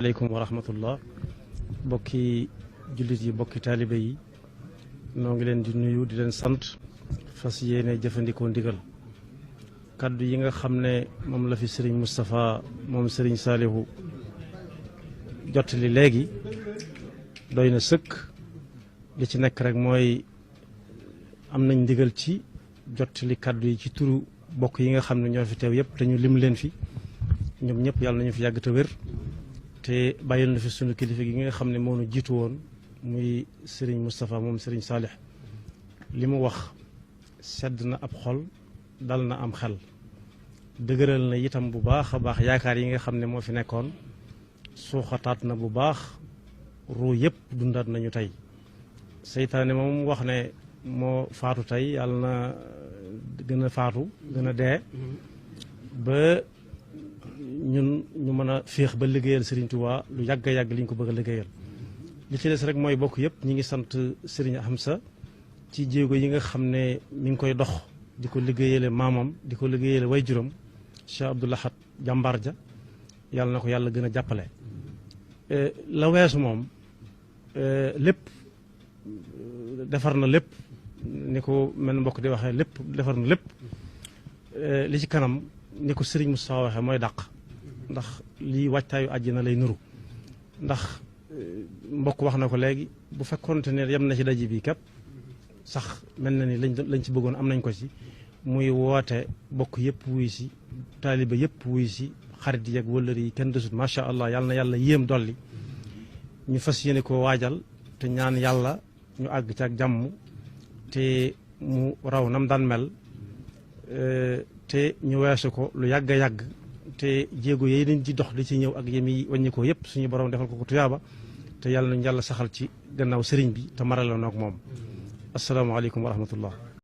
aleykum wa rahmatullah bokki jullit yi bokki taalibe yi noo ngi leen di nuyu di leen sant fas yéene jëfandikoo ndigal kaddu yi nga xam ne moom la fi sëriñ Moustapha moom sëriñ Saalihu jottali léegi doy na sëkk li ci nekk rek mooy am nañ ndigal ci jottali kaddu yi ci turu bokk yi nga xam ne ñoo fi teew yëpp te ñu lim leen fi ñoom ñëpp yàlla nañu fi yàgg te wér te bàyyil na fi sunu kilifa gi nga xam ne moo nu jiitu woon muy Serigne Moustapha moom Serigne Saalih li mu wax sedd na ab xol dal na am xel dëgëral na itam bu baax a baax yaakaar yi nga xam ne moo fi nekkoon suuxataat na bu baax ruu yëpp dundaat nañu tey seytaane moom wax ne moo faatu tey yàlla na gën a faatu gën a dee ba ñun ñu mën a féex ba liggéeyal Serigne Touba lu yàgg a yàgg li ñu ko bëgg a liggéeyal li ci des rek mooy bokk yëpp ñi ngi sant Serigne Hamza ci jéego yi nga xam ne mi ngi koy dox di ko liggéeyale maamam di ko liggéeyale wayjuram Cheikh Abdou Lahad jàmbaar ja yàlla na ko yàlla gën a jàppale la weesu moom lépp defar na lépp ni ko mel mbokk di waxee lépp defar na lépp li ci kanam ni ko Serigne Moustapha waxee mooy dàq ndax lii waajtaayu àjjana lay nuru ndax mbokk wax na ko léegi bu fekkoonte ne yem na ci daje bi képp sax mel na ni lañ ci bëggoon am nañ ko ci muy woote bokk yëpp wuy si taaliba yëpp wuy si xarit yi ak wëllër yi kenn desut macha allah yàlla na yàlla yéem dolli ñu fas yéene ko waajal te ñaan yàlla ñu àgg ci ak jàmm te mu raw nam daan mel te ñu weesu ko lu yàgg a yàgg te jéego yi dañ ci dox di ci ñëw ak yemi wàññi ko yëpp suñu borom defal ko tuyaaba te yàlla nañu yàlla saxal ci gannaaw sëriñ bi te marale noog moom asalaamaaleykum wa rahmatullah